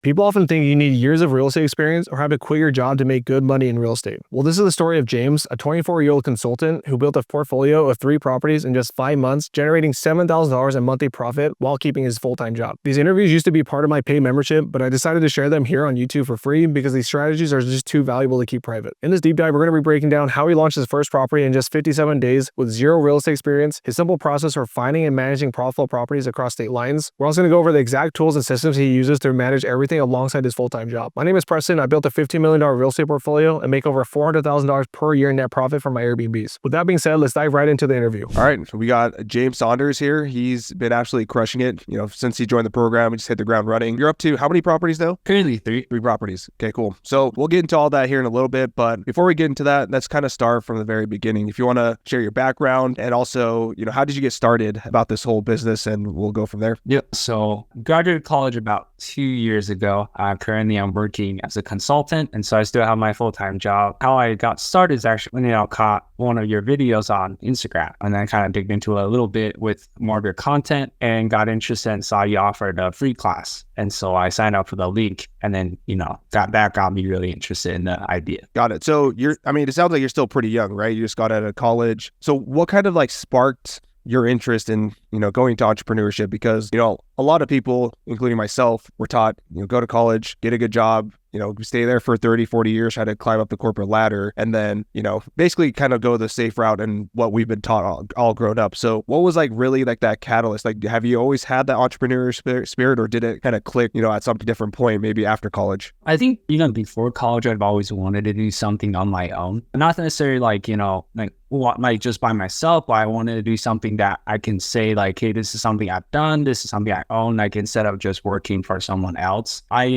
People often think you need years of real estate experience or have to quit your job to make good money in real estate. Well, this is the story of James, a 24-year-old consultant who built a portfolio of 3 properties in just 5 months, generating $7,000 in monthly profit while keeping his full-time job. These interviews used to be part of my paid membership, but I decided to share them here on YouTube for free because these strategies are just too valuable to keep private. In this deep dive, we're going to be breaking down how he launched his first property in just 57 days with zero real estate experience, his simple process for finding and managing profitable properties across state lines. We're also going to go over the exact tools and systems he uses to manage everything alongside his full-time job. My name is Preston. I built a $15 million real estate portfolio and make over $400,000 per year net profit from my Airbnbs. With that being said, let's dive right into the interview. All right, so we got James Saunders here. He's been absolutely crushing it. Since he joined the program, he just hit the ground running. You're up to how many properties now? Currently 3. 3 properties. Okay, cool. So we'll get into all that here in a little bit, but before we get into that, let's kind of start from the very beginning. If you want to share your background and also, how did you get started about this whole business, and we'll go from there. Yep. So graduated college about 2 years ago. Currently I'm working as a consultant, and so I still have my full-time job. How I got started is actually when I caught one of your videos on Instagram, and then kind of digged into it a little bit with more of your content and got interested and saw you offered a free class. And so I signed up for the link, and then, got me really interested in the idea. Got it. So it sounds like you're still pretty young, right? You just got out of college. So what kind of sparked your interest in, going to entrepreneurship? Because, a lot of people, including myself, were taught, go to college, get a good job, stay there for 30, 40 years, try to climb up the corporate ladder, and then, basically kind of go the safe route and what we've been taught all grown up. So what was really that catalyst? Have you always had that entrepreneurial spirit, or did it kind of click, at some different point, maybe after college? I think, before college, I've always wanted to do something on my own. Not necessarily just by myself, but I wanted to do something that I can say hey, this is something I've done, this is something I own, instead of just working for someone else. I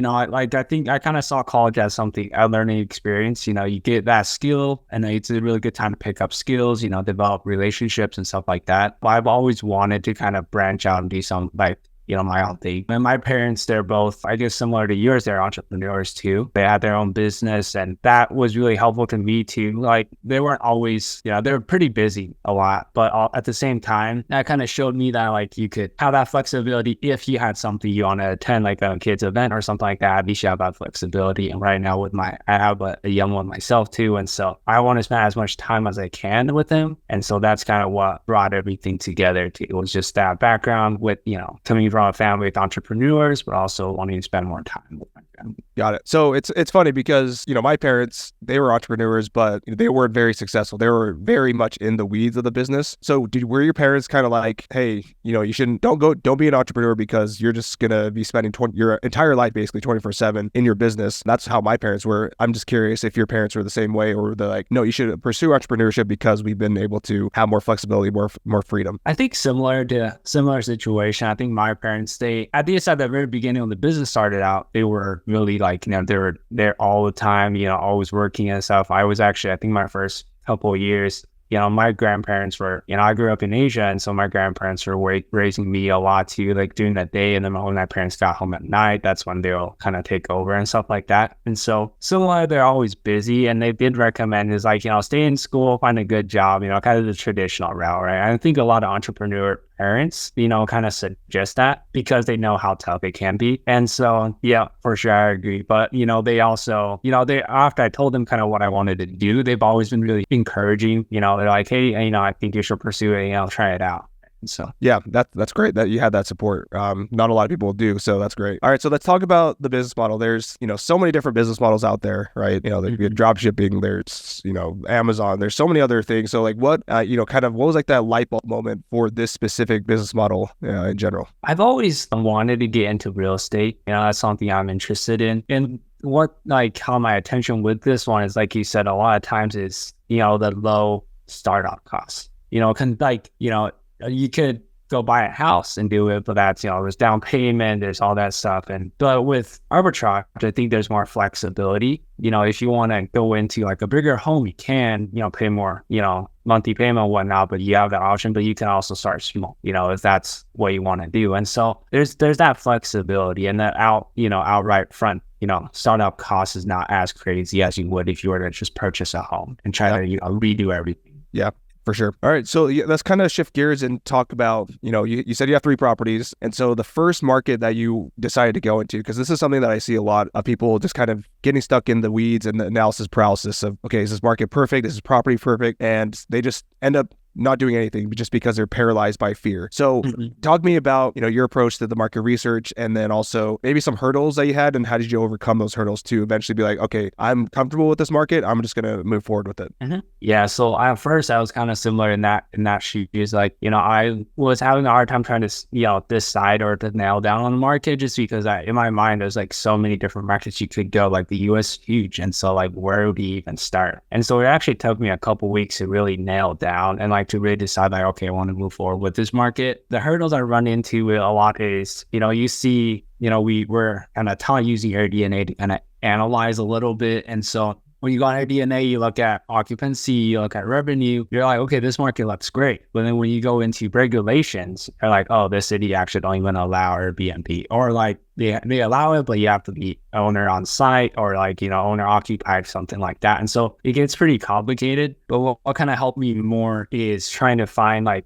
think I kind of saw college as a learning experience. You get that skill, and it's a really good time to pick up skills, develop relationships and stuff like that. But I've always wanted to kind of branch out and do something my own thing. And my parents, they're both, I guess, similar to yours, they're entrepreneurs too. They had their own business, and that was really helpful to me too. They weren't always, they were pretty busy a lot, but at the same time, that kind of showed me that you could have that flexibility if you had something you want to attend, like a kid's event or something like that. At least you have that flexibility. And right now I have a young one myself too. And so I want to spend as much time as I can with him. And so that's kind of what brought everything together too. It was just that background with, coming from a family with entrepreneurs, but also wanting to spend more time with my family. Got it. So it's funny because, my parents, they were entrepreneurs, but they weren't very successful. They were very much in the weeds of the business. So were your parents kind of hey, you don't be an entrepreneur because you're just going to be spending your entire life basically 24/7 in your business? That's how my parents were. I'm just curious if your parents were the same way, or they're no, you should pursue entrepreneurship because we've been able to have more flexibility, more freedom. I think similar situation. I think my parents, at the very beginning when the business started out, they were really they were there all the time, always working and stuff. I was actually, I think my first couple of years, my grandparents were, I grew up in Asia, and so my grandparents were raising me a lot too, during the day. And then when my parents got home at night, that's when they'll kind of take over and stuff like that. And so similar, they're always busy, and they did recommend is stay in school, find a good job, kind of the traditional route, right? I think a lot of entrepreneur parents, kind of suggest that because they know how tough it can be. And so, yeah, for sure, I agree. But, they also, after I told them kind of what I wanted to do, they've always been really encouraging. They're hey, I think you should pursue it, try it out. So yeah, that's great that you had that support. Not a lot of people do, so that's great. All right, so let's talk about the business model. There's so many different business models out there, right? There's drop shipping, there's Amazon, there's so many other things. So what what was that light bulb moment for this specific business model in general? I've always wanted to get into real estate. That's something I'm interested in. And what how my attention with this one is, like you said, a lot of times is the low startup costs. You could go buy a house and do it, but that's, there's down payment, there's all that stuff. But with arbitrage, I think there's more flexibility. If you want to go into a bigger home, you can, pay more, monthly payment and whatnot, but you have that option. But you can also start small, if that's what you want to do. And so there's that flexibility, and that outright front, startup cost is not as crazy as you would if you were to just purchase a home and try to redo everything. Yeah. For sure. All right. So yeah, let's kind of shift gears and talk about, you said you have 3 properties. And so the first market that you decided to go into, because this is something that I see a lot of people just kind of getting stuck in the weeds and the analysis paralysis of, okay, is this market perfect? Is this property perfect? And they just end up not doing anything just because they're paralyzed by fear. So talk to me about, your approach to the market research, and then also maybe some hurdles that you had, and how did you overcome those hurdles to eventually be like, okay, I'm comfortable with this market. I'm just going to move forward with it. Yeah. So at first I was kind of similar in that shoes. Like, I was having a hard time trying to, decide or to nail down on the market, just because in my mind, there's like so many different markets you could go. Like the US is huge. And so like, where would you even start? And so it actually took me a couple weeks to really nail down and like to really decide like, okay, I want to move forward with this market. The hurdles I run into a lot is, you see, we're kind of using Airbnb to kind of analyze a little bit. And so when you go on Airbnb, you look at occupancy, you look at revenue, you're like, okay, this market looks great. But then when you go into regulations, they're like, oh, this city actually don't even allow Airbnb, or like they allow it, but you have to be owner on site, or like, owner occupied, something like that. And so it gets pretty complicated. But what kind of helped me more is trying to find like,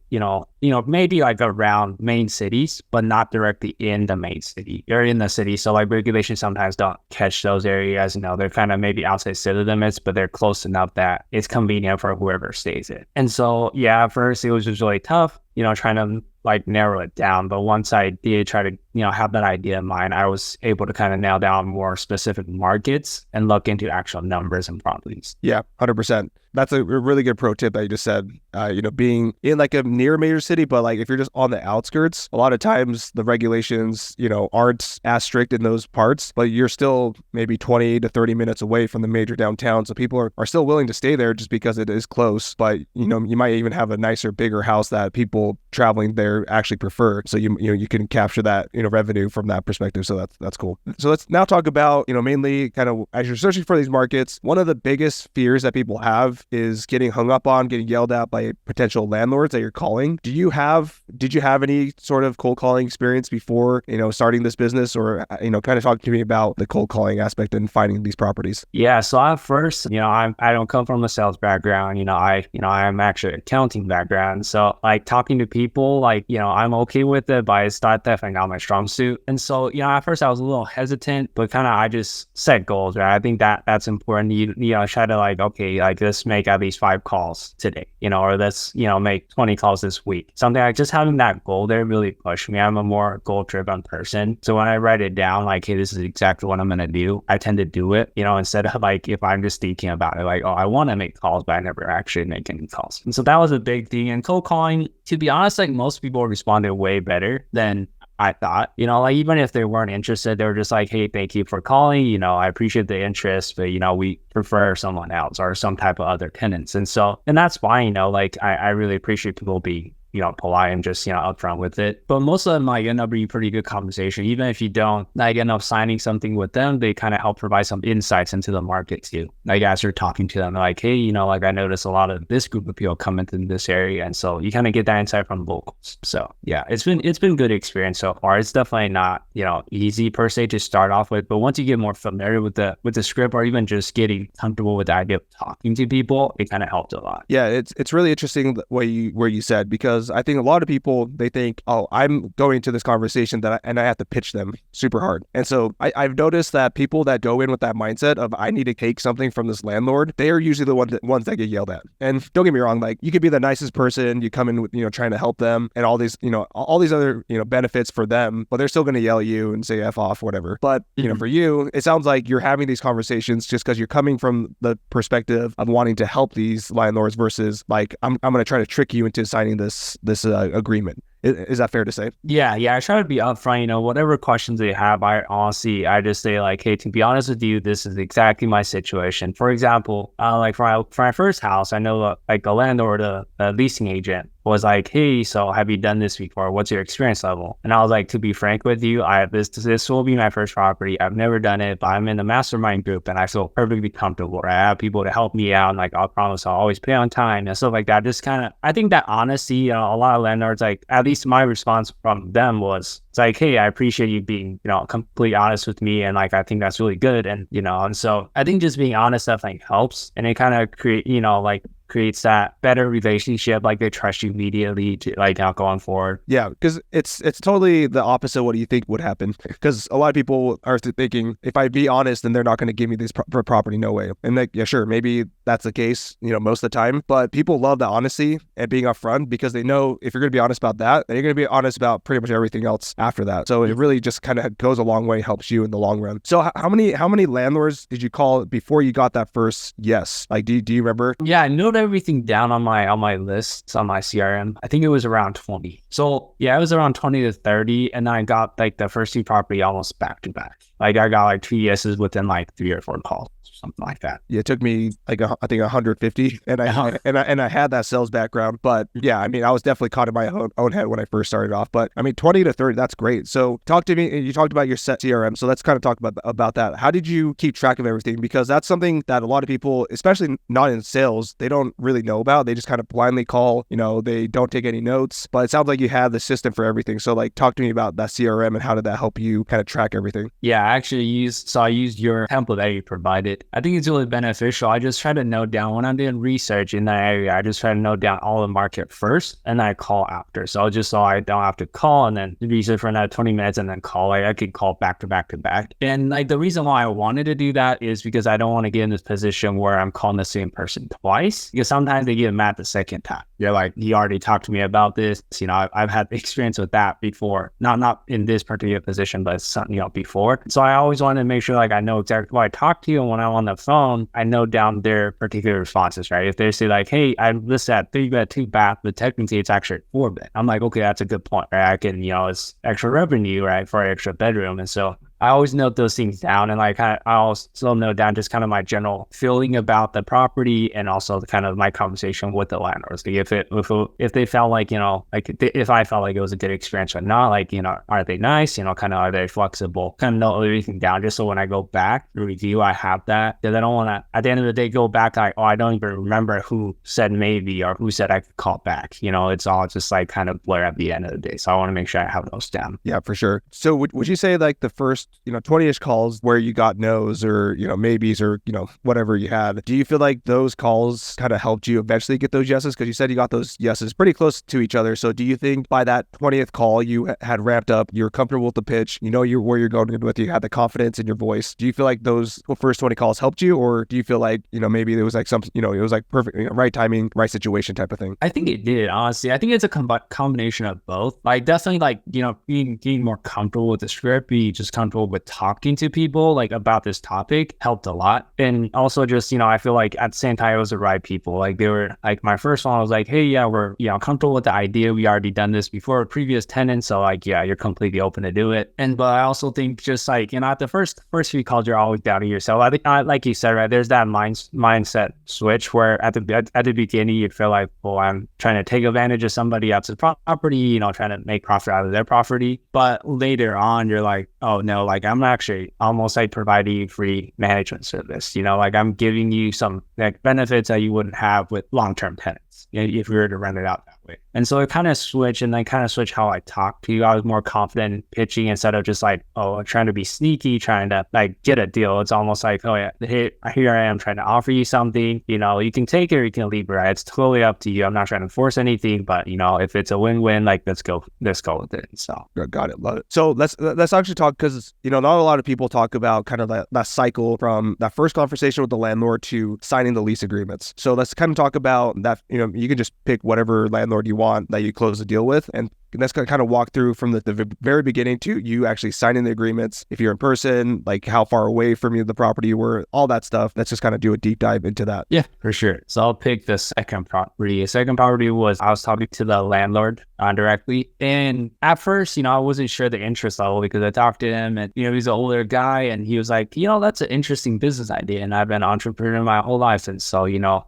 maybe like around main cities, but not directly in the main city or in the city. So like regulations sometimes don't catch those areas, they're kind of maybe outside city limits, but they're close enough that it's convenient for whoever stays it. And so, yeah, at first it was just really tough, trying to like narrow it down. But once I did try to, have that idea in mind, I was able to kind of nail down more specific markets and look into actual numbers and properties. Yeah, 100%. That's a really good pro tip that you just said. Being in like a near major city, but like if you're just on the outskirts, a lot of times the regulations, aren't as strict in those parts, but you're still maybe 20 to 30 minutes away from the major downtown. So people are still willing to stay there just because it is close. But, you might even have a nicer, bigger house that people traveling there actually prefer. So you can capture that, revenue from that perspective. So that's cool. So let's now talk about, mainly kind of as you're searching for these markets, one of the biggest fears that people have is getting hung up on, getting yelled at by potential landlords that you're calling. Did you have any sort of cold calling experience before, starting this business, or, kind of talk to me about the cold calling aspect and finding these properties? Yeah. So at first, I don't come from a sales background, I'm actually accounting background. So like talking to people, like, I'm okay with it, but it's not definitely not my strong suit. And so, at first I was a little hesitant, but kind of, I just set goals, right? I think that's important. You try to like, okay, like let's make at least 5 calls today, or let's, make 20 calls this week. Something like just having that goal there really pushed me. I'm a more goal driven person. So when I write it down, like, hey, this is exactly what I'm going to do, I tend to do it, instead of like, if I'm just thinking about it, like, oh, I want to make calls, but I never actually make any calls. And so that was a big thing. And cold calling, to be honest, like most people responded way better than I thought, like even if they weren't interested, they were just like, hey, thank you for calling. I appreciate the interest, but, we prefer someone else or some type of other tenants. And that's fine, like I really appreciate people being, polite and just, upfront with it. But most of them like end up being pretty good conversation. Even if you don't like end up signing something with them, they kind of help provide some insights into the market too. Like as you're talking to them, like, hey, like I noticed a lot of this group of people come into this area. And so you kind of get that insight from locals. So yeah, it's been good experience so far. It's definitely not, easy per se to start off with, but once you get more familiar with the script, or even just getting comfortable with the idea of talking to people, it kind of helped a lot. Yeah, it's really interesting where you said, because I think a lot of people, they think, oh, I'm going to this conversation and I have to pitch them super hard. And so I've noticed that people that go in with that mindset of I need to take something from this landlord, they are usually the ones that get yelled at. And don't get me wrong, like you could be the nicest person, you come in with, trying to help them and all these other, benefits for them, but they're still going to yell at you and say F off, whatever. But, for you, it sounds like you're having these conversations just because you're coming from the perspective of wanting to help these landlords versus like, I'm going to try to trick you into signing this agreement. Is that fair to say? Yeah. I try to be upfront, whatever questions they have, I just say like, hey, to be honest with you, this is exactly my situation. For example, like for my first house, I know like a landlord, a leasing agent was like, hey, so have you done this before? What's your experience level? And I was like, to be frank with you, this will be my first property. I've never done it, but I'm in the mastermind group and I feel perfectly comfortable. I have people to help me out. And like, I'll promise I'll always pay on time and stuff like that. Just kind of, I think that honesty, a lot of landlords, like at least my response from them was, it's like, hey, I appreciate you being, completely honest with me. And like, I think that's really good. And, and so I think just being honest definitely helps. And it kind of create, like creates that better relationship. Like they trust you immediately to like now going forward. Yeah, because it's totally the opposite of what do you think would happen. Because a lot of people are thinking, if I be honest, then they're not going to give me this property, no way. And like, yeah, sure, maybe that's the case, most of the time. But people love the honesty and being upfront because they know if you're going to be honest about that, then you're going to be honest about pretty much everything else after that. So it really just kind of goes a long way, helps you in the long run. So how many landlords did you call before you got that first yes? Like, do you remember? Yeah, I noted everything down on my lists on my CRM. I think it was around 20. So yeah, it was around 20 to 30. And then I got like the first two property almost back to back. Like I got like 2 yeses within like 3 or 4 calls. Something like that. Yeah, it took me like I think 150, and I had that sales background, but yeah, I mean, I was definitely caught in my own head when I first started off. But I mean, 20 to 30, that's great. So talk to me. You talked about your set CRM, so let's kind of talk about that. How did you keep track of everything? Because that's something that a lot of people, especially not in sales, they don't really know about. They just kind of blindly call. They don't take any notes. But it sounds like you have the system for everything. So like, talk to me about that CRM and how did that help you kind of track everything? Yeah, I actually used your template that you provided. I think it's really beneficial. I just try to note down when I'm doing research in that area. I just try to note down all the market first and then I call after. So I don't have to call and then research for another 20 minutes and then call. Like I could call back to back to back. And like the reason why I wanted to do that is because I don't want to get in this position where I'm calling the same person twice, because sometimes they get mad the second time. You're like, he already talked to me about this. I've had experience with that before. Not in this particular position, but something before. So I always want to make sure like I know exactly who I talked to, and when I'm on the phone, I note down their particular responses, right? If they say like, hey, I listed at 3-bed, 2-bath, but technically it's actually 4-bed. I'm like, okay, that's a good point, right? I can, it's extra revenue, right, for an extra bedroom. And so I always note those things down, and like I also note down just kind of my general feeling about the property and also the kind of my conversation with the landlords. Like if they felt like, if I felt like it was a good experience or not, like, are they nice? Kind of are they flexible? Kind of note everything down just so when I go back to review, I have that. Because I don't want to, at the end of the day, go back like, oh, I don't even remember who said maybe or who said I could call back. It's all just like kind of blur at the end of the day. So I want to make sure I have those down. Yeah, for sure. So would you say like the first 20-ish calls where you got no's or, maybes or, whatever you had, do you feel like those calls kind of helped you eventually get those yeses? Because you said you got those yeses pretty close to each other. So do you think by that 20th call, you had ramped up, you're comfortable with the pitch, where you're going with, you had the confidence in your voice? Do you feel like those first 20 calls helped you? Or do you feel like, maybe there was like some, it was like perfect, right timing, right situation type of thing? I think it did, honestly. I think it's a combination of both. Like definitely like, being more comfortable with the script, being just comfortable with talking to people like about this topic helped a lot. And also just, I feel like at the same time, it was the right people. Like they were like, my first one was like, hey, yeah, we're, comfortable with the idea. We already done this before with previous tenants. So like, yeah, you're completely open to do it. But I also think just like, at the first few calls, you're always doubting yourself. I think, like you said, right, there's that mindset switch where at the beginning, you feel like, well, I'm trying to take advantage of somebody else's property, trying to make profit out of their property. But later on, you're like, oh no, like I'm actually almost like providing you free management service. Like I'm giving you some like benefits that you wouldn't have with long-term tenants if we were to rent it out that way. And so it kind of switched, and then kind of switched how I talk to you. I was more confident in pitching instead of just like, oh, trying to be sneaky, trying to like get a deal. It's almost like, oh yeah, here I am trying to offer you something. You can take it or you can leave it. Right? It's totally up to you. I'm not trying to force anything, but if it's a win-win, like let's go with it. So got it, love it. So let's actually talk, because not a lot of people talk about kind of that cycle from that first conversation with the landlord to signing the lease agreements. So let's kind of talk about that. You can just pick whatever landlord you want that you close the deal with, and let's kind of walk through from the very beginning to you actually signing the agreements. If you're in person, like how far away from you the property you were, all that stuff. Let's just kind of do a deep dive into that. Yeah, for sure. So I'll pick the second property. The second property was, I was talking to the landlord directly. And at first, I wasn't sure the interest level because I talked to him and, he's an older guy and he was like, that's an interesting business idea. And I've been an entrepreneur my whole life. And so,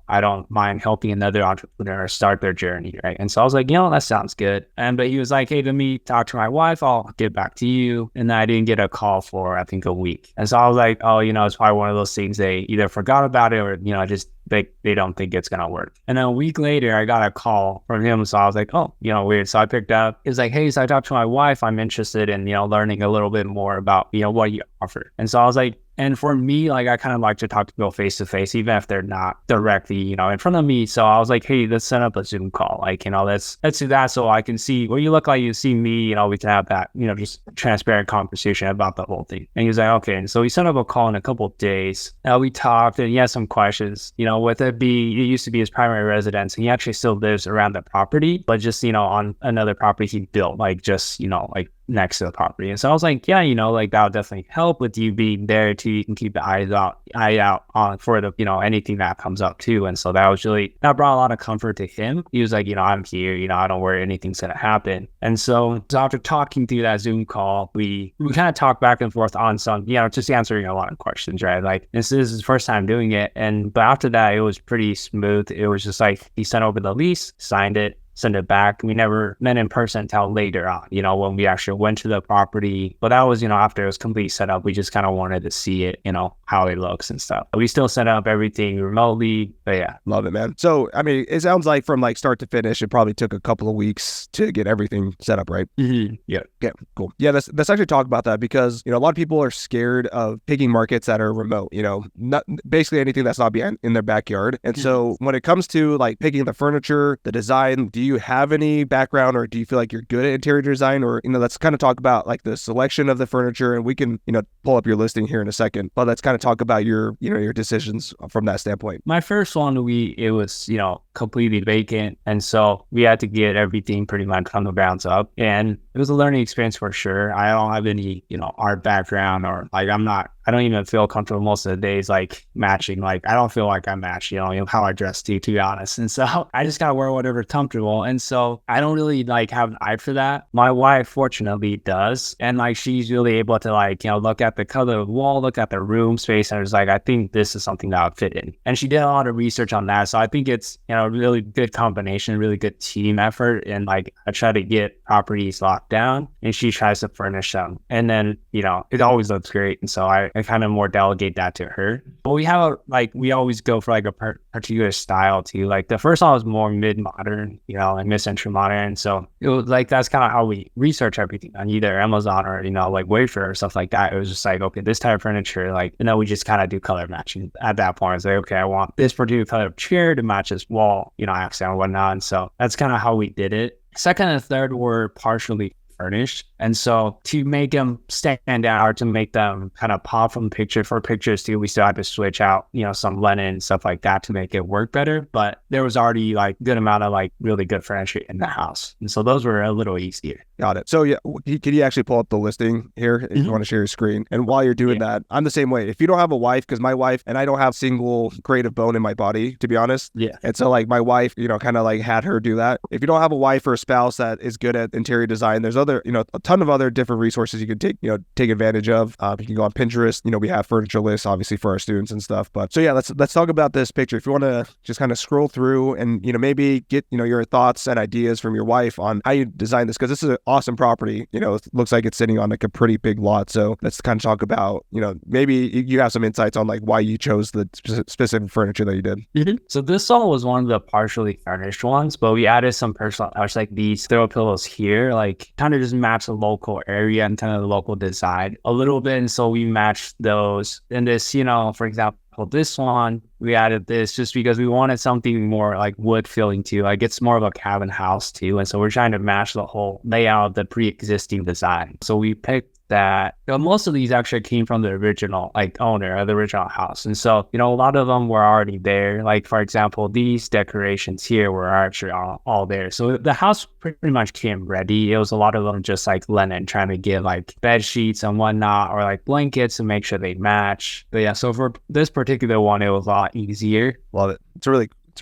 I don't mind helping another entrepreneur start their journey. Right. And so I was like, that sounds good. But he was like, hey, let me talk to my wife. I'll get back to you. And then I didn't get a call for, I think, a week. And so I was like, oh, it's probably one of those things they either forgot about it or, just they don't think it's going to work. And then a week later, I got a call from him. So I was like, oh, weird. So I picked up. It was like, hey, so I talked to my wife. I'm interested in, learning a little bit more about, what you offer. And so I was like, And for me, like I kind of like to talk to people face to face, even if they're not directly, in front of me. So I was like, hey, let's set up a Zoom call. Like, let's do that so I can see what you look like, you see me, we can have that, just transparent conversation about the whole thing. And he was like, okay. And so we set up a call in a couple of days. We talked and he had some questions, with it used to be his primary residence. And he actually still lives around the property, but just, on another property he built, like just, like next to the property. And so I was like, yeah, like that'll definitely help with you being there too. You can keep the eye out on for the, anything that comes up too. And so that brought a lot of comfort to him. He was like, I'm here, I don't worry, anything's going to happen. And so after talking through that Zoom call, we kind of talked back and forth on some, just answering a lot of questions, right? Like this is his first time doing it. But after that, it was pretty smooth. It was just like, he sent over the lease, signed it, send it back. We never met in person until later on, when we actually went to the property. But that was, after it was complete setup, we just kind of wanted to see it, how it looks and stuff. We still set up everything remotely, but yeah. Love it, man. So, I mean, it sounds like from like start to finish, it probably took a couple of weeks to get everything set up, right? Mm-hmm. Yeah. Yeah, cool. Yeah, let's actually talk about that because, a lot of people are scared of picking markets that are remote, not basically anything that's not in their backyard. And so when it comes to like picking the furniture, the design, do you have any background or do you feel like you're good at interior design? Or, let's kind of talk about like the selection of the furniture, and we can, pull up your listing here in a second, but let's kind of talk about your decisions from that standpoint. My first one, it was, completely vacant. And so we had to get everything pretty much from the grounds up. And it was a learning experience for sure. I don't have any, art background, or like I don't even feel comfortable most of the days, like matching. Like I don't feel like I match, how I dress to be honest. And so I just gotta wear whatever's comfortable. And so I don't really like have an eye for that. My wife fortunately does. And like, she's really able to like, look at the color of the wall, look at the room space. And it's like, I think this is something that would fit in. And she did a lot of research on that. So I think it's, a really good combination, really good team effort. And like, I try to get properties locked down and she tries to furnish them. And then, it always looks great. And so I kind of more delegate that to her. But we always go for like a particular style too. Like the first one was more mid-modern, like mid-century modern. So it was like, that's kind of how we research everything on either Amazon or, like Wayfair or stuff like that. It was just like, okay, this type of furniture, like, we just kind of do color matching at that point. It's like, okay, I want this particular color of chair to match this wall, accent and whatnot. And so that's kind of how we did it. Second and third were partially furnished. And so to make them stand out or to make them kind of pop from picture for pictures too, we still had to switch out, some linen and stuff like that to make it work better. But there was already like good amount of like really good furniture in the house. And so those were a little easier. Got it. So yeah, can you actually pull up the listing here if you want to share your screen? And while you're doing that, I'm the same way. If you don't have a wife, because my wife and I don't have single creative bone in my body, to be honest. Yeah. And so like my wife, kind of like had her do that. If you don't have a wife or a spouse that is good at interior design, there's other, a ton of other different resources you can take advantage of. You can go on Pinterest. We have furniture lists obviously for our students and stuff. But so yeah, let's talk about this picture. If you want to just kind of scroll through and maybe get your thoughts and ideas from your wife on how you design this, because this is an awesome property. It looks like it's sitting on like a pretty big lot. So let's kind of talk about maybe you have some insights on like why you chose the specific furniture that you did. Mm-hmm. So this all was one of the partially furnished ones, but we added some personal touch, like these throw pillows here, like kind of just match the local area and kind of the local design a little bit. And so we matched those. And this, for example, this one, we added this just because we wanted something more like wood feeling too. Like it's more of a cabin house too. And so we're trying to match the whole layout of the pre-existing design. So we picked that most of these actually came from the original owner of the original house. And so, a lot of them were already there. Like, for example, these decorations here were actually all there. So the house pretty much came ready. It was a lot of them just like linen, trying to get like bed sheets and whatnot, or like blankets to make sure they match. But yeah, so for this particular one, it was a lot easier. Love it. It's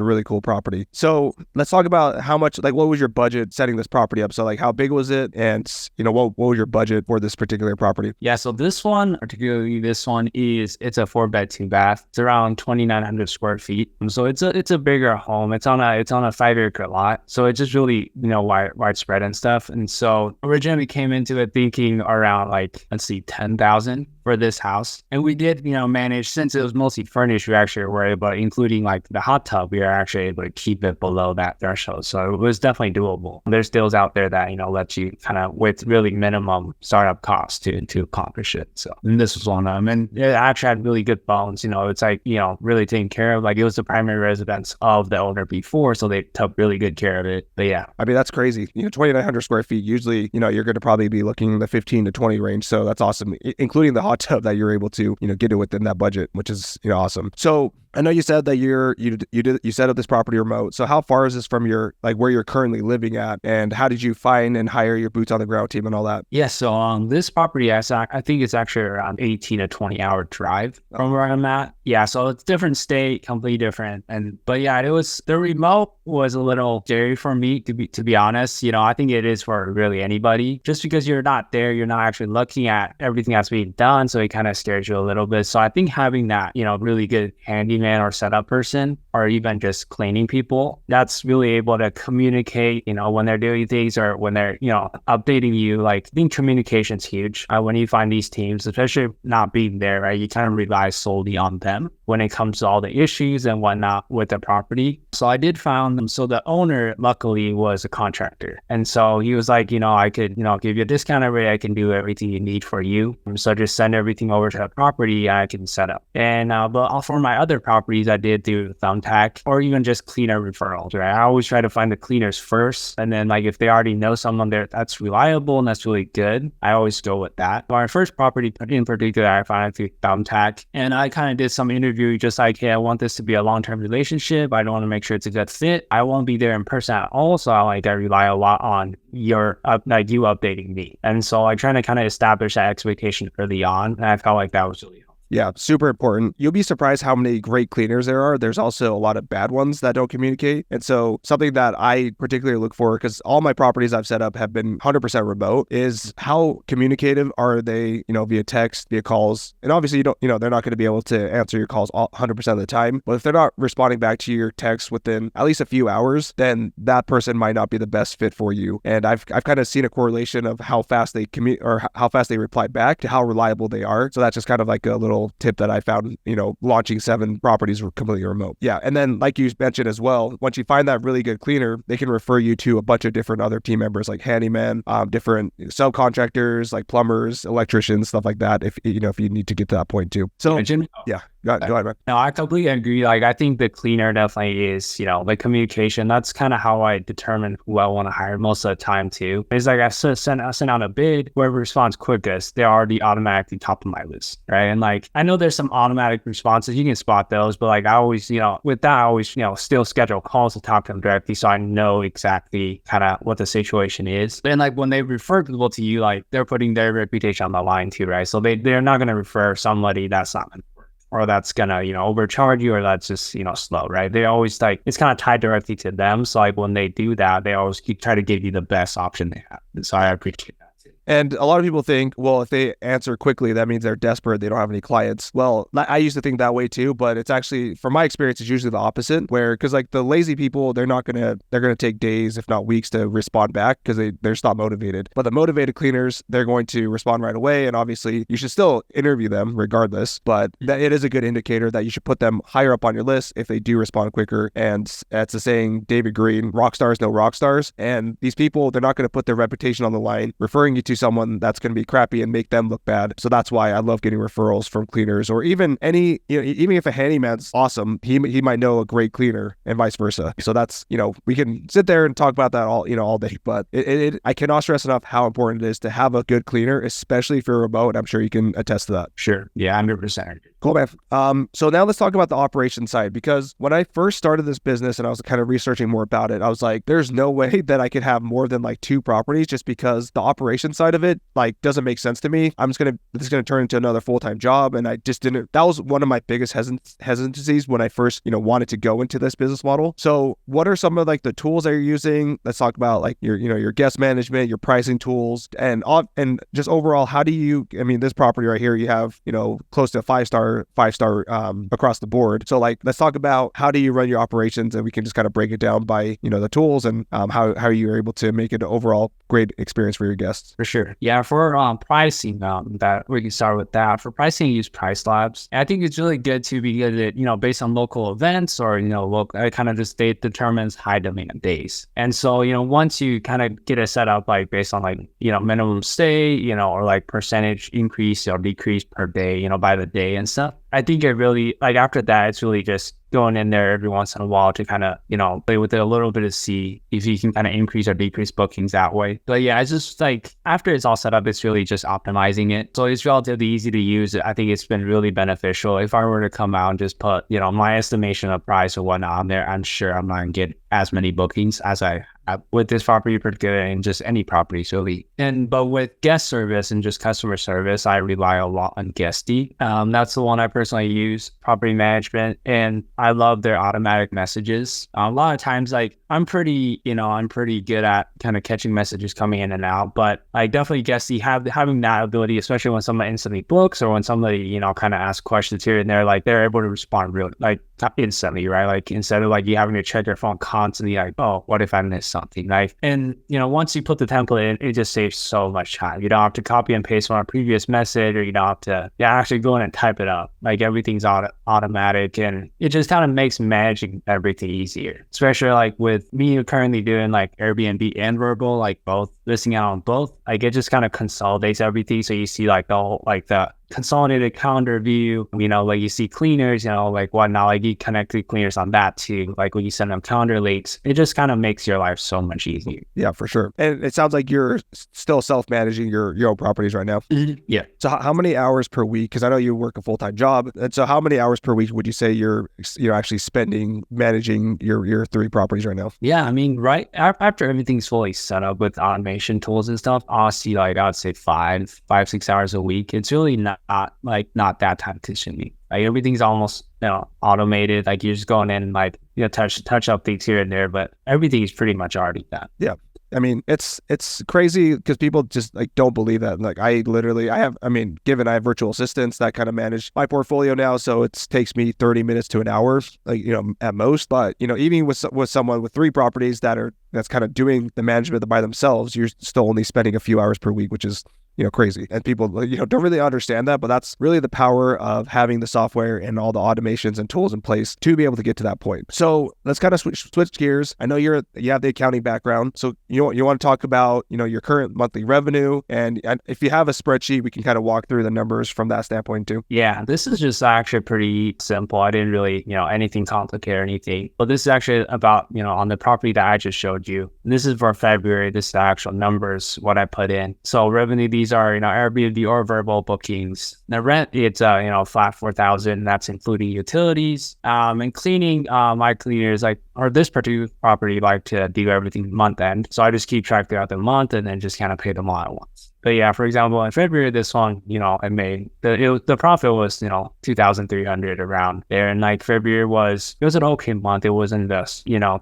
a really cool property. So let's talk about how much, like, what was your budget setting this property up? So like, how big was it? And what was your budget for this particular property? Yeah. So this one, particularly this one it's a 4-bed, 2-bath. It's around 2,900 square feet. So it's a bigger home. It's on a 5-acre lot. So it's just really, widespread and stuff. And so originally we came into it thinking around like, let's see, 10,000 for this house. And we did, manage, since it was mostly furnished, we actually were able, including like the hot tub, we were actually able to keep it below that threshold. So it was definitely doable. There's deals out there that, let you kind of with really minimum startup costs to accomplish it. So and this was one of them. And it actually had really good bones. It's like, really taken care of. Like it was the primary residence of the owner before. So they took really good care of it. But yeah. I mean, that's crazy. 2,900 square feet, usually, you're going to probably be looking in the 15 to 20 range. So that's awesome, including the hot tub that you're able to, get it within that budget, which is, awesome. So I know you said that you set up this property remote. So how far is this from your, like where you're currently living at, and how did you find and hire your boots on the ground team and all that? Yeah. So this property, I think it's actually around 18 to 20 hour drive from where I'm at. Yeah. So it's different state, completely different. But yeah, the remote was a little scary for me to be honest. I think it is for really anybody, just because you're not there, you're not actually looking at everything that's being done. So it kind of scares you a little bit. So I think having that, really good handyman or setup person, or even just cleaning people, that's really able to communicate, when they're doing things or when they're, updating you. Like I think communication's huge. When you find these teams, especially not being there, right, you kind of rely solely on them when it comes to all the issues and whatnot with the property. So I did found them. So the owner luckily was a contractor. And so he was like, I could, give you a discounted rate. I can do everything you need for you. So just send everything over to the property and I can set up. And but for my other properties, I did do Thumbtack or even just cleaner referrals, right? I always try to find the cleaners first. And then like if they already know someone there that's reliable and that's really good, I always go with that. My first property in particular, I found it through Thumbtack. And I kind of did some interview just like, hey, I want this to be a long-term relationship. I don't want to make sure it's a good fit. I won't be there in person at all. So I rely a lot on you updating me. And so I try to kind of establish that expectation early on. And I felt like that was really helpful. Yeah, super important. You'll be surprised how many great cleaners there are. There's also a lot of bad ones that don't communicate. And so something that I particularly look for, because all my properties I've set up have been 100% remote, is how communicative are they, via text, via calls. And obviously they're not going to be able to answer your calls 100% of the time. But if they're not responding back to your text within at least a few hours, then that person might not be the best fit for you. And I've kind of seen a correlation of how fast they or how fast they reply back to how reliable they are. So that's just kind of like a little tip that I found, launching 7 properties were completely remote. Yeah. And then like you mentioned as well, once you find that really good cleaner, they can refer you to a bunch of different other team members like handyman, different subcontractors like plumbers, electricians, stuff like that. If you need to get to that point too. So yeah. Go ahead, man. No, I completely agree. Like, I think the cleaner definitely is, the communication. That's kind of how I determine who I want to hire most of the time too. It's like I send out a bid, whoever responds quickest, they're already automatically top of my list, right? And like, I know there's some automatic responses, you can spot those, but like I always, with that, I always, still schedule calls to talk to them directly so I know exactly kind of what the situation is. And like when they refer people to you, like they're putting their reputation on the line too, right? So they're not going to refer somebody that's not going to work, or that's gonna, overcharge you, or that's just, slow, right? They always like, it's kind of tied directly to them. So like when they do that, they always try to give you the best option they have. So I appreciate that too. And a lot of people think, well, if they answer quickly, that means they're desperate. They don't have any clients. Well, I used to think that way too, but it's actually, from my experience, it's usually the opposite, where, because like the lazy people, they're going to take days, if not weeks, to respond back because they're just not motivated. But the motivated cleaners, they're going to respond right away. And obviously you should still interview them regardless, but that it is a good indicator that you should put them higher up on your list if they do respond quicker. And that's the saying, David Green, rock stars know rock stars. And these people, they're not going to put their reputation on the line, referring you to someone that's going to be crappy and make them look bad. So that's why I love getting referrals from cleaners, or even any, even if a handyman's awesome, he might know a great cleaner and vice versa. So that's, we can sit there and talk about that all day, but I cannot stress enough how important it is to have a good cleaner, especially if you're remote. I'm sure you can attest to that. Sure. Yeah, 100%. Cool, man. So now let's talk about the operation side, because when I first started this business and I was kind of researching more about it, I was like, there's no way that I could have more than like 2 properties, just because the operation side of it like doesn't make sense to me. This is gonna turn into another full-time job, and I just didn't. That was one of my biggest hesitancies when I first wanted to go into this business model. So what are some of like the tools that you're using? Let's talk about like your guest management, your pricing tools, and just overall, how do you? I mean, this property right here, you have close to 5 stars 4-star, 5-star across the board. So like, let's talk about how do you run your operations, and we can just kind of break it down by, the tools and how you're able to make it an overall great experience for your guests. For sure. Yeah, for pricing, that we can start with that. For pricing, use Price Labs. I think it's really good too because it, based on local events or, local, it kind of just determines high demand days. And so, once you kind of get it set up, like based on like, minimum stay, or like percentage increase or decrease per day, by the day and stuff. I think it really, like after that, it's really just going in there every once in a while to kind of, play with it a little bit to see if you can kind of increase or decrease bookings that way. But yeah, it's just like after it's all set up, it's really just optimizing it. So it's relatively easy to use. I think it's been really beneficial. If I were to come out and just put, my estimation of price or whatnot on there, I'm sure I'm not going to get as many bookings as I with this property particularly, and just any properties really. But with guest service and just customer service, I rely a lot on Guesty. That's the one I personally use, property management, and I love their automatic messages. A lot of times, like I'm pretty good at kind of catching messages coming in and out, but like definitely Guesty having that ability, especially when someone instantly books or when somebody, kind of asks questions here and there, like they're able to respond real, like instantly, right? Like instead of like you having to check your phone constantly, like, oh, what if I missed something? Like, and once you put the template in, it just saves so much time. You don't have to copy and paste from a previous message, or you don't have to actually go in and type it up. Like everything's automatic, and it just kind of makes managing everything easier. Especially like with me currently doing like Airbnb and Verbal, like both, listing out on both, like it just kind of consolidates everything. So you see like the whole, like the consolidated calendar view, like you see cleaners, like whatnot, like you connect to cleaners on that too. Like when you send them calendar links, it just kind of makes your life so much easier. Yeah, for sure. And it sounds like you're still self-managing your own properties right now. Yeah. So how many hours per week, because I know you work a full-time job, and so how many hours per week would you say you're actually spending managing your 3 properties right now? Yeah, I mean, right after everything's fully set up with automation tools and stuff, honestly, like I would say 5-6 hours a week. It's really not that time consuming. Like everything's almost automated. Like you're just going in and like touch up things here and there, but everything is pretty much already done. Yeah. I mean, it's crazy because people just like don't believe that. Like I have virtual assistants that kind of manage my portfolio now. So it takes me 30 minutes to an hour, like, at most. But, even with someone with 3 properties that's kind of doing the management by themselves, you're still only spending a few hours per week, which is crazy. And people, don't really understand that, but that's really the power of having the software and all the automations and tools in place to be able to get to that point. So let's kind of switch gears. I know you have the accounting background. So you want to talk about, your current monthly revenue. And if you have a spreadsheet, we can kind of walk through the numbers from that standpoint too. Yeah, this is just actually pretty simple. I didn't really, anything complicated or anything, but this is actually about, on the property that I just showed you. This is for February. This is the actual numbers, what I put in. So revenue, these are, Airbnb or Verbal bookings. The rent, it's, flat $4,000. That's including utilities. And cleaning, my cleaners, or this particular property, like to do everything month end. So I just keep track throughout the month and then just kind of pay them all at once. But yeah, for example, in February, this one, I made the profit was, 2,300 around there. And like February it was an okay month. It wasn't the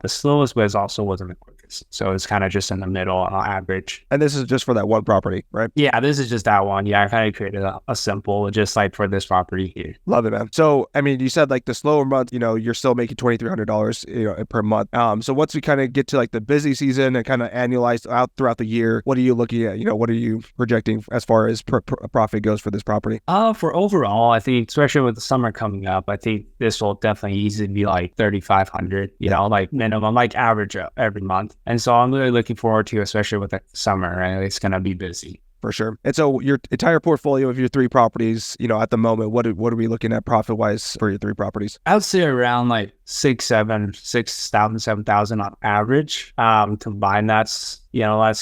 slowest, but it also wasn't the quickest. So it's kind of just in the middle on average. And this is just for that one property, right? Yeah, this is just that one. Yeah, I kind of created a simple, just like for this property here. Love it, man. So, I mean, you said like the slower month, you're still making $2,300, per month. So once we kind of get to like the busy season and kind of annualize out throughout the year, what are you looking at? What are you projecting as far as profit goes for this property? For overall, I think, especially with the summer coming up, I think this will definitely easily be like 3,500, like minimum, like average every month. And so I'm really looking forward to, especially with the summer, right? It's going to be busy. For sure. And so your entire portfolio of your 3 properties, at the moment, what are we looking at profit wise for your 3 properties? I would say around like 6,000, 7,000 on average. Combined, that's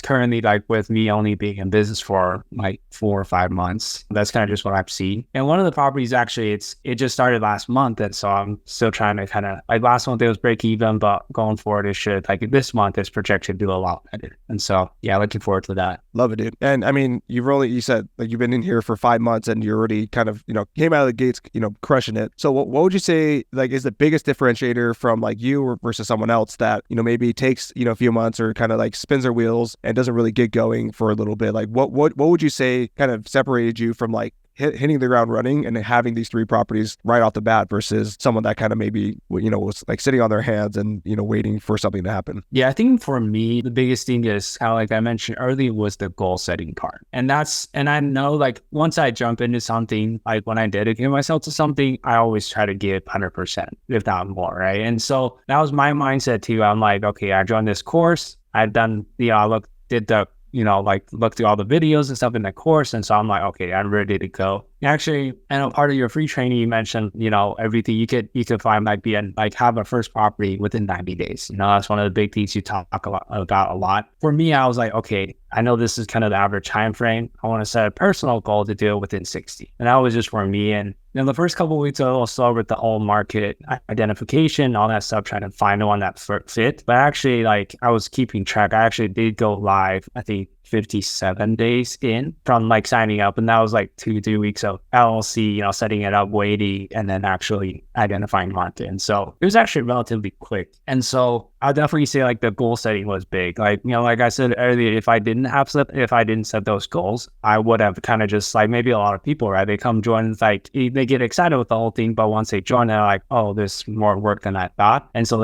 currently like with me only being in business for like 4 or 5 months. That's kind of just what I've seen. And one of the properties actually, it just started last month. And so I'm still trying to kind of, like last month it was break even, but going forward it should, like this month it's projected to do a lot better. And so, yeah, looking forward to that. Love it, dude. And I mean, you said like you've been in here for 5 months and you already kind of, came out of the gates, crushing it. So what would you say like is the biggest differentiator from like you versus someone else that, maybe takes, a few months or kind of like spins their wheels and doesn't really get going for a little bit? Like what would you say kind of separated you from like hitting the ground running and having these 3 properties right off the bat versus someone that kind of maybe, was like sitting on their hands and, waiting for something to happen? Yeah, I think for me, the biggest thing is how, like I mentioned earlier, was the goal setting part. And I know like once I jump into something, like when I dedicate myself to something, I always try to give 100%, if not more, right? And so that was my mindset too. I'm like, okay, I joined this course. I've done, looked through all the videos and stuff in the course. And so I'm like, okay, I'm ready to go. Actually, and a part of your free training, you mentioned, everything you could find might be have a first property within 90 days. That's one of the big things you talk about a lot. For me, I was like, okay, I know this is kind of the average time frame. I want to set a personal goal to do it within 60. And that was just for me. And the first couple of weeks, I was slow with the whole market identification, all that stuff, trying to find the one that fit. But actually, I was keeping track. I actually did go live, I think, 57 days in from signing up. And that was 2-3 weeks of LLC, setting it up, waiting, and then actually identifying market. And so it was actually relatively quick. And so I'll definitely say the goal setting was big. Like I said earlier, if I didn't set those goals, I would have kind of just maybe a lot of people, right? They come join, they get excited with the whole thing, but once they join, they're like, oh, there's more work than I thought. And so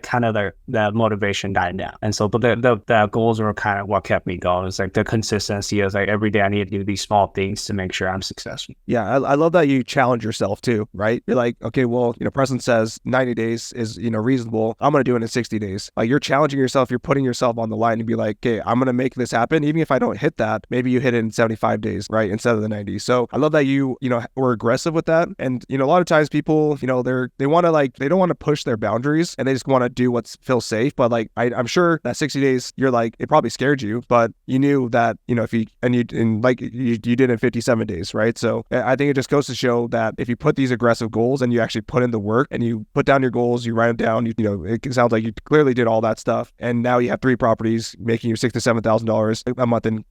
kind of the motivation died down. And so, but the goals were kind of what kept me going. It's the consistency. Is every day I need to do these small things to make sure I'm successful. Yeah, I love that you challenge yourself too, right? You're like, okay, well, Preston says 90 days is, reasonable. I'm going to do it in 60 days. You're challenging yourself. You're putting yourself on the line and be like, okay, I'm going to make this happen. Even if I don't hit that, maybe you hit it in 75 days, right? Instead of the 90. So I love that you were aggressive with that. And, a lot of times people, they want to they don't want to push their boundaries and they just want to do what feels safe. But I'm sure that 60 days, you're it probably scared you, but you knew that, if you did in 57 days, right? So I think it just goes to show that if you put these aggressive goals and you actually put in the work and you put down your goals, you write them down, it sounds like you clearly did all that stuff. And now you have 3 properties making you $6,000 to $7,000 a month in,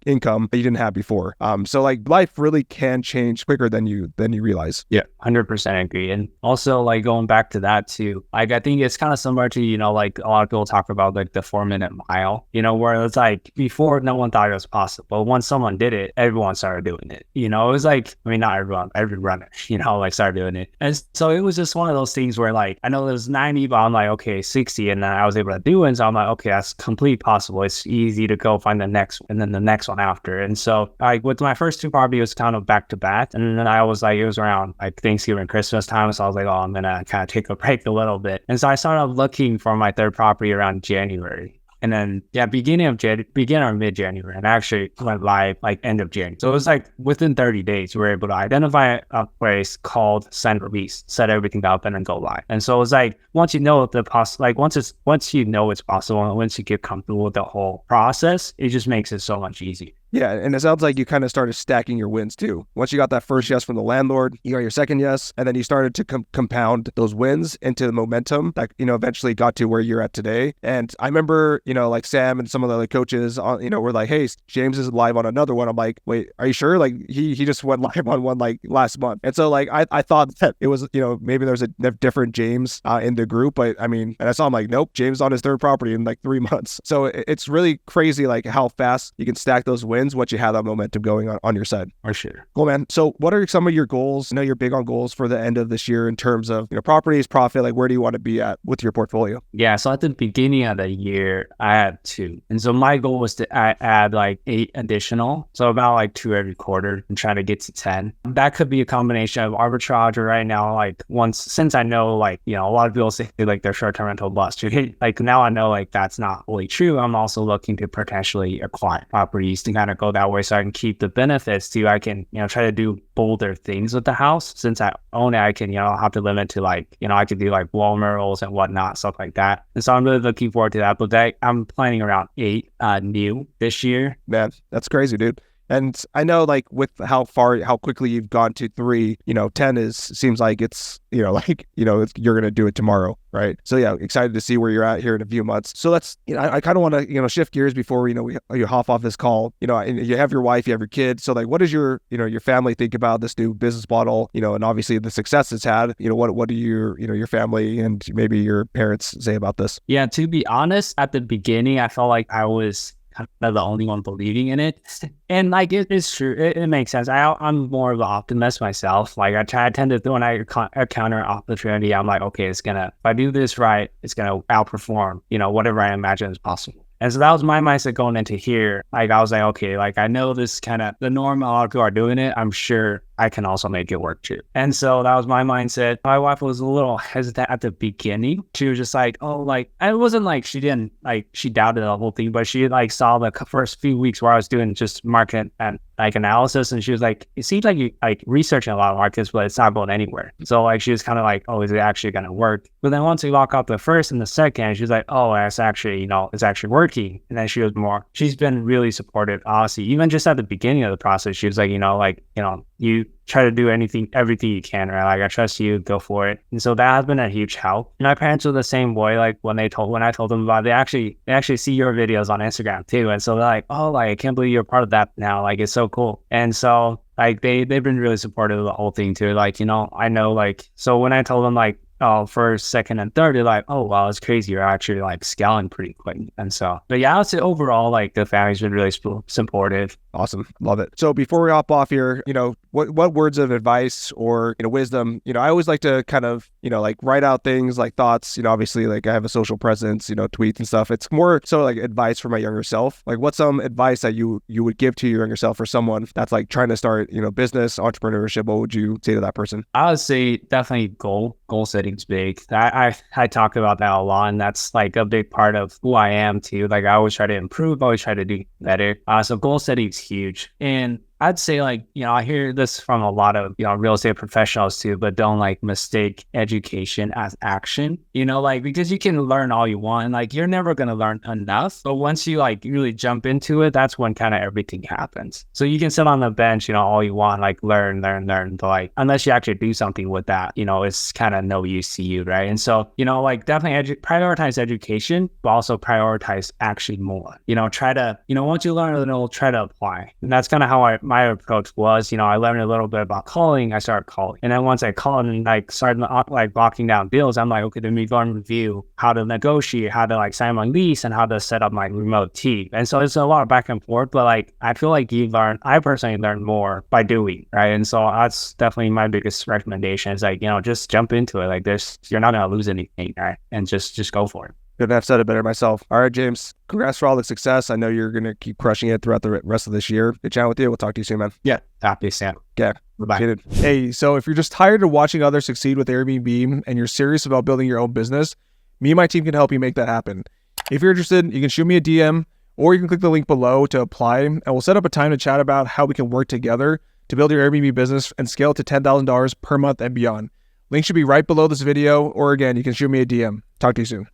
income that you didn't have before. So life really can change quicker than you realize. Yeah, 100% agree. And also going back to that too, I think it's kind of similar to, a lot of people talk about the 4-minute mile, where it's before no one thought it was possible. But once someone did it, everyone started doing it. It was not everyone, every runner, started doing it. And so it was just one of those things where I know there's 90, but I'm okay, 60. And then I was able to do it. And so I'm okay, that's completely possible. It's easy to go find the next one and then the next one after. And so with my first 2 properties, it was kind of back to back. And then I was it was around Thanksgiving, Christmas time. So I was oh, I'm going to kind of take a break a little bit. And so I started looking for my 3rd property around January. And then, beginning or mid-January, and I actually went live end of January. So it was within 30 days, we were able to identify a place called send release, set everything up, and then go live. And so it was once you know once you know it's possible, and once you get comfortable with the whole process, it just makes it so much easier. Yeah, and it sounds like you kind of started stacking your wins too. Once you got that first yes from the landlord, you got your second yes, and then you started to compound those wins into the momentum that, eventually got to where you're at today. And I remember, Sam and some of the other coaches, were like, hey, James is live on another one. I'm like, wait, are you sure? He just went live on one last month. And so I thought that it was, maybe there's a different James in the group, but and I saw him nope, James on his 3rd property in 3 months. So it's really crazy how fast you can stack those wins once you have that momentum going on your side. For sure. Cool, man. So what are some of your goals? I know you're big on goals for the end of this year in terms of properties, profit, where do you want to be at with your portfolio? Yeah, so at the beginning of the year, I had 2. And so my goal was to add 8 additional. So about 2 every quarter and try to get to 10. That could be a combination of arbitrage or right now, since I know, a lot of people say they're short-term rental bust. Now I know that's not really true. I'm also looking to potentially acquire properties to kind of go that way so I can keep the benefits too. I can, try to do bolder things with the house. Since I own it, I can, have to limit to I could do wall murals and whatnot, stuff like that. And so I'm really looking forward to that. But I'm planning around 8 new this year. Man, that's crazy, dude. And I know with how quickly you've gone to 3, 10 seems like it's, you're going to do it tomorrow, right? So yeah, excited to see where you're at here in a few months. So let's, I kind of want to, shift gears before, you hop off this call, and you have your wife, you have your kids. So what does your family think about this new business model, and obviously the success it's had, what do your family and maybe your parents say about this? Yeah, to be honest, at the beginning, I felt like I was kind of the only one believing in it. And like, it's true. It makes sense. I'm more of an optimist myself. Like I tend to, when I encounter an opportunity, I'm like, okay, if I do this right, it's going to outperform, whatever I imagine is possible. And so that was my mindset going into here. Like, I was like, okay, like I know this kind of the norm, a lot of people are doing it. I'm sure I can also make it work too. And so that was my mindset. My wife was a little hesitant at the beginning. She was just like, oh, like, it wasn't like she didn't, like, she doubted the whole thing, but she like saw the first few weeks where I was doing just market and like analysis. And she was like, it seems like you like researching a lot of markets, but it's not going anywhere. So like, she was kind of like, oh, is it actually going to work? But then once we lock up the first and the second, she was like, oh, it's actually, it's actually working. And then she's been really supportive, honestly. Even just at the beginning of the process, she was like, you try to do everything you can, right? Like, I trust you, go for it. And so that has been a huge help. And my parents were the same way. Like when I told them about it, they actually see your videos on Instagram too. And so they're like, oh, like, I can't believe you're a part of that now. Like, it's so cool. And so like, they've been really supportive of the whole thing too. Like, I know, like, so when I told them like, first, second, and third, they're like, oh, wow, it's crazy. You're actually like scaling pretty quick. And so, but yeah, I would say overall, like the family's been really supportive. Awesome. Love it. So before we hop off here, what words of advice or, wisdom, I always like to kind of, like write out things like thoughts, obviously like I have a social presence, tweets and stuff. It's more so like advice for my younger self. Like what's some advice that you would give to your younger self or someone that's like trying to start, business, entrepreneurship? What would you say to that person? I would say definitely goal setting's big. I talk about that a lot, and that's like a big part of who I am too. Like I always try to improve, always try to do better. So goal setting's huge. And I'd say like, I hear this from a lot of, real estate professionals too, but don't like mistake education as action, like, because you can learn all you want and like, you're never going to learn enough. But once you like really jump into it, that's when kind of everything happens. So you can sit on the bench, all you want, like learn, but like, unless you actually do something with that, it's kind of no use to you. Right. And so, like definitely prioritize education, but also prioritize actually more, try to, once you learn a little, try to apply. And that's kind of how my approach was, I learned a little bit about calling. I started calling. And then once I called and like started like locking down deals, I'm like, okay, let me go and review how to negotiate, how to like sign my lease and how to set up my remote team. And so it's a lot of back and forth, but like, I feel like I personally learned more by doing, right? And so that's definitely my biggest recommendation is like, just jump into it. Like you're not going to lose anything, right? And just go for it. Couldn't have said it better myself. All right, James, congrats for all the success. I know you're going to keep crushing it throughout the rest of this year. Good chatting with you. We'll talk to you soon, man. Yeah. Happy, Sam. Yeah. Bye-bye. Hey, so if you're just tired of watching others succeed with Airbnb and you're serious about building your own business, me and my team can help you make that happen. If you're interested, you can shoot me a DM or you can click the link below to apply and we'll set up a time to chat about how we can work together to build your Airbnb business and scale to $10,000 per month and beyond. Link should be right below this video, or again, you can shoot me a DM. Talk to you soon.